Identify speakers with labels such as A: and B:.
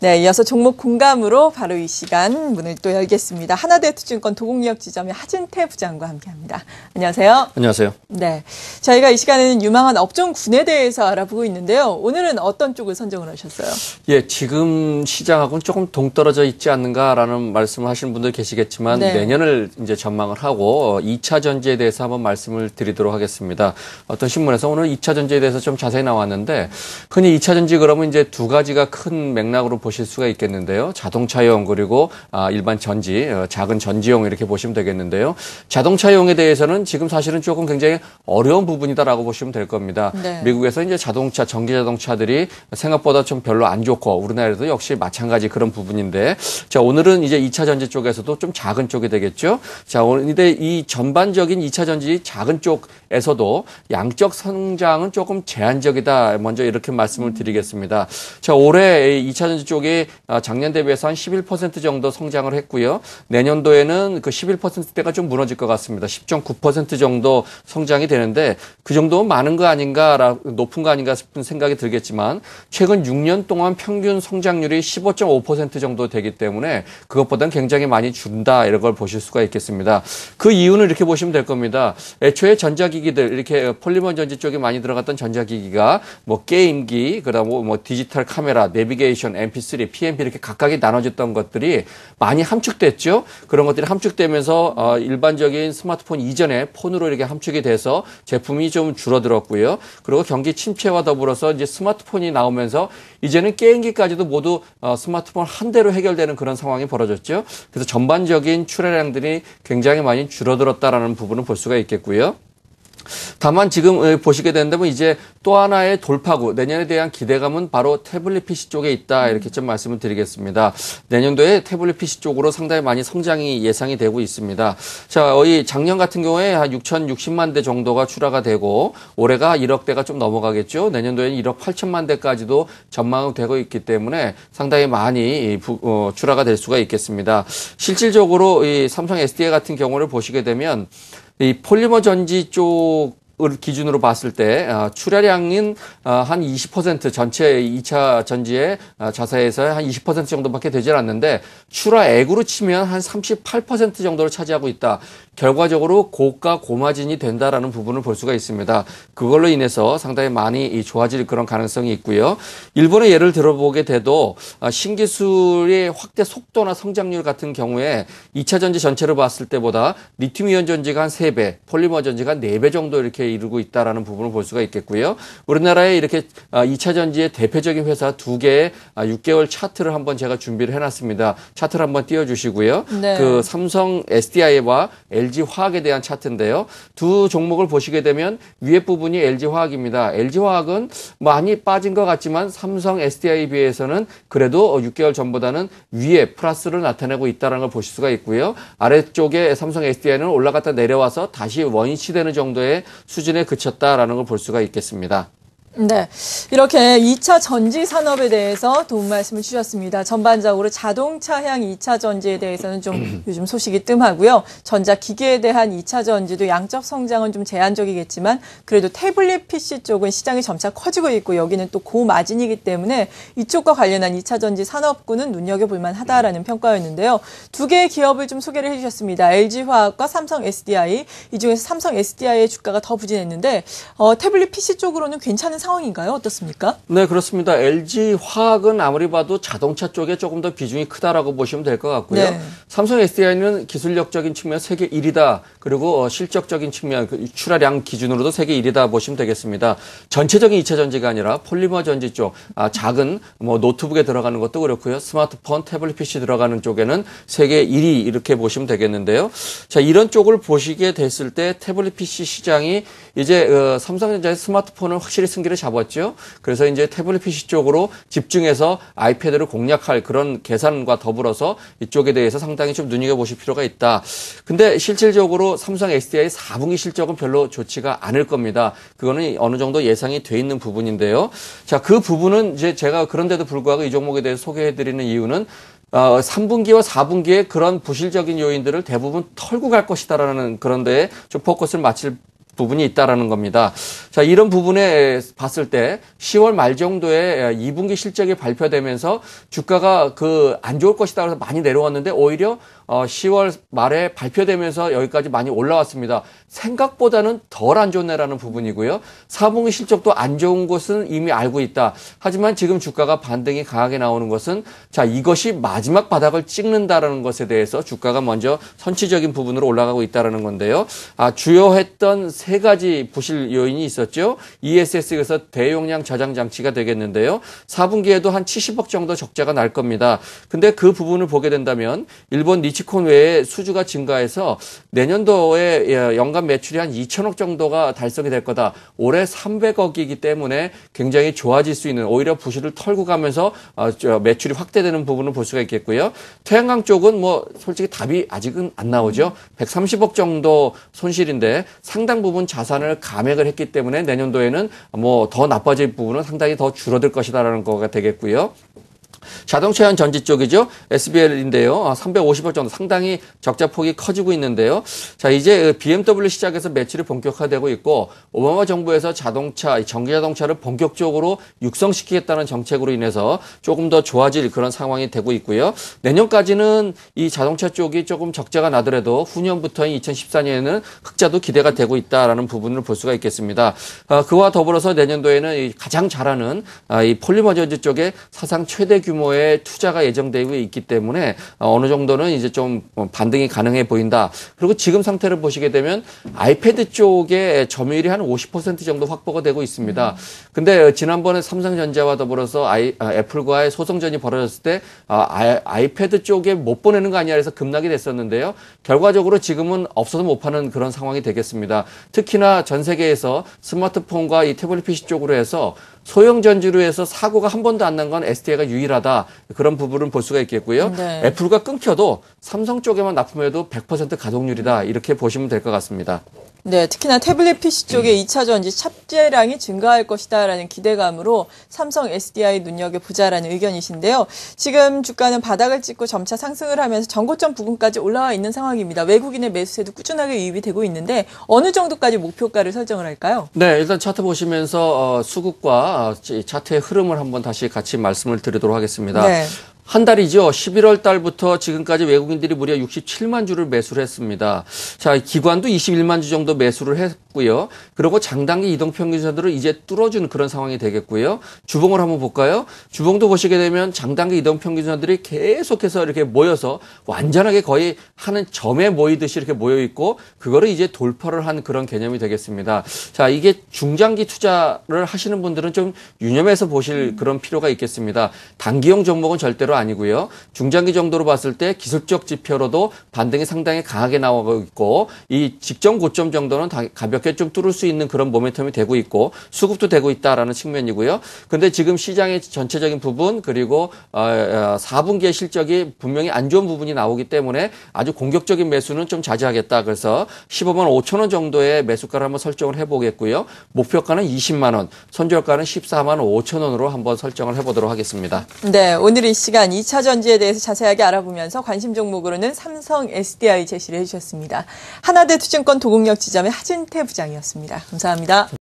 A: 네, 이어서 종목 공감으로 바로 이 시간 문을 또 열겠습니다. 하나대투증권 도곡역지점의 하진태 부장과 함께합니다. 안녕하세요.
B: 안녕하세요.
A: 네, 저희가 이 시간에는 유망한 업종군에 대해서 알아보고 있는데요. 오늘은 어떤 쪽을 선정을 하셨어요?
B: 예, 지금 시장하고는 조금 동떨어져 있지 않는가라는 말씀을 하시는 분들 계시겠지만
A: 네.
B: 내년을 이제 전망을 하고 2차 전지에 대해서 한번 말씀을 드리도록 하겠습니다. 어떤 신문에서 오늘 2차 전지에 대해서 좀 자세히 나왔는데 흔히 2차 전지 그러면 이제 두 가지가 큰 맥락으로 보실 수가 있겠는데요. 자동차용 그리고 일반 전지, 작은 전지용 이렇게 보시면 되겠는데요. 자동차용에 대해서는 지금 사실은 조금 굉장히 어려운 부분이다라고 보시면 될 겁니다.
A: 네.
B: 미국에서 이제 자동차, 전기 자동차들이 생각보다 좀 별로 안 좋고 우리나라에도 역시 마찬가지 그런 부분인데 자, 오늘은 이제 2차 전지 쪽에서도 좀 작은 쪽이 되겠죠. 자, 오늘 근데 이 전반적인 2차 전지 작은 쪽에서도 양적 성장은 조금 제한적이다. 먼저 이렇게 말씀을 드리겠습니다. 자, 올해 2차 전지 쪽이 작년 대비해서 한 11% 정도 성장을 했고요. 내년도에는 그 11%대가 좀 무너질 것 같습니다. 10.9% 정도 성장이 되는데 그 정도면 많은 거 아닌가, 높은 거 아닌가 싶은 생각이 들겠지만 최근 6년 동안 평균 성장률이 15.5% 정도 되기 때문에 그것보다는 굉장히 많이 준다 이런 걸 보실 수가 있겠습니다. 그 이유는 이렇게 보시면 될 겁니다. 애초에 전자기기들 이렇게 폴리머 전지 쪽에 많이 들어갔던 전자기기가 뭐 게임기, 그다음 뭐 디지털 카메라, 내비게이션, MP3, PMP 이렇게 각각이 나눠졌던 것들이 많이 함축됐죠. 그런 것들이 함축되면서 일반적인 스마트폰 이전에 폰으로 이렇게 함축이 돼서 제품이 좀 줄어들었고요. 그리고 경기 침체와 더불어서 이제 스마트폰이 나오면서 이제는 게임기까지도 모두 스마트폰 한 대로 해결되는 그런 상황이 벌어졌죠. 그래서 전반적인 출하량들이 굉장히 많이 줄어들었다라는 부분을 볼 수가 있겠고요. 다만 지금 보시게 된다면 이제 또 하나의 돌파구, 내년에 대한 기대감은 바로 태블릿 PC 쪽에 있다 이렇게 좀 말씀을 드리겠습니다. 내년도에 태블릿 PC 쪽으로 상당히 많이 성장이 예상이 되고 있습니다. 자, 작년 같은 경우에 한 6,060만 대 정도가 출하가 되고 올해가 1억 대가 좀 넘어가겠죠. 내년도에는 1억 8천만 대까지도 전망이 되고 있기 때문에 상당히 많이 출하가 될 수가 있겠습니다. 실질적으로 이 삼성 SDI 같은 경우를 보시게 되면 이 폴리머 전지 쪽을 기준으로 봤을 때 출하량은 한 20% 전체 2차 전지의 자사에서 한 20% 정도밖에 되질 않는데 출하액으로 치면 한 38% 정도를 차지하고 있다. 결과적으로 고가 고마진이 된다라는 부분을 볼 수가 있습니다. 그걸로 인해서 상당히 많이 좋아질 그런 가능성이 있고요. 일본의 예를 들어보게 돼도 신기술의 확대 속도나 성장률 같은 경우에 2차 전지 전체를 봤을 때보다 리튬이온 전지가 한 3배, 폴리머 전지가 4배 정도 이렇게 이루고 있다라는 부분을 볼 수가 있겠고요. 우리나라에 이렇게 2차 전지의 대표적인 회사 2개의 6개월 차트를 한번 제가 준비를 해놨습니다. 차트를 한번 띄워주시고요.
A: 네.
B: 그 삼성 SDI와 LG화학에 대한 차트인데요. 두 종목을 보시게 되면 위에 부분이 LG화학입니다. LG화학은 많이 빠진 것 같지만 삼성 SDI에 비해서는 그래도 6개월 전보다는 위에 플러스를 나타내고 있다는 걸 보실 수가 있고요. 아래쪽에 삼성 SDI는 올라갔다 내려와서 다시 원위치되는 정도의 수준에 그쳤다라는 걸 볼 수가 있겠습니다.
A: 네, 이렇게 2차 전지 산업에 대해서 도움 말씀을 주셨습니다. 전반적으로 자동차향 2차 전지에 대해서는 좀 요즘 소식이 뜸하고요. 전자기기에 대한 2차 전지도 양적 성장은 좀 제한적이겠지만 그래도 태블릿 PC 쪽은 시장이 점차 커지고 있고 여기는 또 고마진이기 때문에 이쪽과 관련한 2차 전지 산업군은 눈여겨볼 만하다라는 평가였는데요. 두 개의 기업을 좀 소개를 해주셨습니다. LG화학과 삼성 SDI, 이 중에서 삼성 SDI의 주가가 더 부진했는데 태블릿 PC 쪽으로는 괜찮은 상황인가요? 어떻습니까?
B: 네, 그렇습니다. LG화학은 아무리 봐도 자동차 쪽에 조금 더 비중이 크다라고 보시면 될 것 같고요.
A: 네.
B: 삼성 SDI는 기술력적인 측면 세계 1위다. 그리고 실적적인 측면, 출하량 기준으로도 세계 1위다 보시면 되겠습니다. 전체적인 2차 전지가 아니라 폴리머 전지 쪽, 작은 뭐 노트북에 들어가는 것도 그렇고요. 스마트폰, 태블릿 PC 들어가는 쪽에는 세계 1위 이렇게 보시면 되겠는데요. 자, 이런 쪽을 보시게 됐을 때 태블릿 PC 시장이 이제 삼성전자의 스마트폰을 확실히 승기를 잡았죠. 그래서 이제 태블릿 PC 쪽으로 집중해서 아이패드를 공략할 그런 계산과 더불어서 이쪽에 대해서 상당히 좀 눈여겨보실 필요가 있다. 근데 실질적으로 삼성 SDI 4분기 실적은 별로 좋지가 않을 겁니다. 그거는 어느 정도 예상이 돼 있는 부분인데요. 자, 그 부분은 이제 제가 그런데도 불구하고 이 종목에 대해서 소개해드리는 이유는 3분기와 4분기에 그런 부실적인 요인들을 대부분 털고 갈 것이다라는 그런 데에 좀 포커스를 맞출 부분이 있다라는 겁니다. 자, 이런 부분에 봤을 때 10월 말 정도에 2분기 실적이 발표되면서 주가가 안 좋을 것이다 그래서 많이 내려왔는데 오히려 10월 말에 발표되면서 여기까지 많이 올라왔습니다. 생각보다는 덜 안 좋네라는 부분이고요. 4분기 실적도 안 좋은 것은 이미 알고 있다. 하지만 지금 주가가 반등이 강하게 나오는 것은 자, 이것이 마지막 바닥을 찍는다라는 것에 대해서 주가가 먼저 선취적인 부분으로 올라가고 있다라는 건데요. 주요했던 세 가지 부실 요인이 있었죠. ESS에서 대용량 저장 장치가 되겠는데요. 4분기에도 한 70억 정도 적자가 날 겁니다. 근데 그 부분을 보게 된다면 일본 니치콘 외에 수주가 증가해서 내년도에 연간 매출이 한 2천억 정도가 달성이 될 거다. 올해 300억이기 때문에 굉장히 좋아질 수 있는 오히려 부실을 털고 가면서 매출이 확대되는 부분을 볼 수가 있겠고요. 태양광 쪽은 뭐 솔직히 답이 아직은 안 나오죠. 130억 정도 손실인데 상당 부분 자산을 감액을 했기 때문에 내년도에는 뭐 더 나빠질 부분은 상당히 더 줄어들 것이다라는 거가 되겠고요. 자동차용 전지 쪽이죠. SBL인데요. 350억 정도 상당히 적자 폭이 커지고 있는데요. 자, 이제 BMW 시작해서 매출이 본격화되고 있고 오바마 정부에서 전기 자동차를 본격적으로 육성시키겠다는 정책으로 인해서 조금 더 좋아질 그런 상황이 되고 있고요. 내년까지는 이 자동차 쪽이 조금 적자가 나더라도 후년부터인 2014년에는 흑자도 기대가 되고 있다라는 부분을 볼 수가 있겠습니다. 그와 더불어서 내년도에는 가장 잘하는 이 폴리머 전지 쪽에 사상 최대 규모의 투자가 예정되고 있기 때문에 어느 정도는 이제 좀 반등이 가능해 보인다. 그리고 지금 상태를 보시게 되면 아이패드 쪽에 점유율이 한 50% 정도 확보가 되고 있습니다. 근데 지난번에 삼성전자와 더불어서 애플과의 소송전이 벌어졌을 때 아이패드 쪽에 못 보내는 거 아니야 해서 급락이 됐었는데요. 결과적으로 지금은 없어서 못 파는 그런 상황이 되겠습니다. 특히나 전 세계에서 스마트폰과 이 태블릿 PC 쪽으로 해서 소형 전지로 해서 사고가 한 번도 안 난 건 SDI가 유일하다. 그런 부분을 볼 수가 있겠고요.
A: 네.
B: 애플과 끊겨도 삼성 쪽에만 납품해도 100% 가동률이다. 이렇게 보시면 될 것 같습니다.
A: 네, 특히나 태블릿 PC 쪽의 2차 전지 탑재량이 증가할 것이다라는 기대감으로 삼성 SDI 눈여겨보자라는 의견이신데요. 지금 주가는 바닥을 찍고 점차 상승을 하면서 전고점 부근까지 올라와 있는 상황입니다. 외국인의 매수세도 꾸준하게 유입이 되고 있는데 어느 정도까지 목표가를 설정을 할까요?
B: 네, 일단 차트 보시면서 수급과 차트의 흐름을 한번 다시 같이 말씀을 드리도록 하겠습니다.
A: 네.
B: 한 달이죠. 11월 달부터 지금까지 외국인들이 무려 67만 주를 매수를 했습니다. 자, 기관도 21만 주 정도 매수를 했고요. 그리고 장단기 이동평균선들을 이제 뚫어주는 그런 상황이 되겠고요. 주봉을 한번 볼까요? 주봉도 보시게 되면 장단기 이동평균선들이 계속해서 이렇게 모여서 완전하게 거의 하는 점에 모이듯이 이렇게 모여 있고 그거를 이제 돌파를 한 그런 개념이 되겠습니다. 자, 이게 중장기 투자를 하시는 분들은 좀 유념해서 보실 그런 필요가 있겠습니다. 단기용 종목은 절대로 아니고요. 중장기 정도로 봤을 때 기술적 지표로도 반등이 상당히 강하게 나오고 있고 이 직전 고점 정도는 가볍게 좀 뚫을 수 있는 그런 모멘텀이 되고 있고 수급도 되고 있다라는 측면이고요. 근데 지금 시장의 전체적인 부분 그리고 4분기의 실적이 분명히 안 좋은 부분이 나오기 때문에 아주 공격적인 매수는 좀 자제하겠다. 그래서 15만 5천 원 정도의 매수가를 한번 설정을 해보겠고요. 목표가는 20만 원, 손절가는 14만 5천 원으로 한번 설정을 해보도록 하겠습니다.
A: 네, 오늘 이 시간 2차 전지에 대해서 자세하게 알아보면서 관심 종목으로는 삼성 SDI 제시를 해주셨습니다. 하나대투증권 도곡역 지점의 하진태 부장이었습니다. 감사합니다.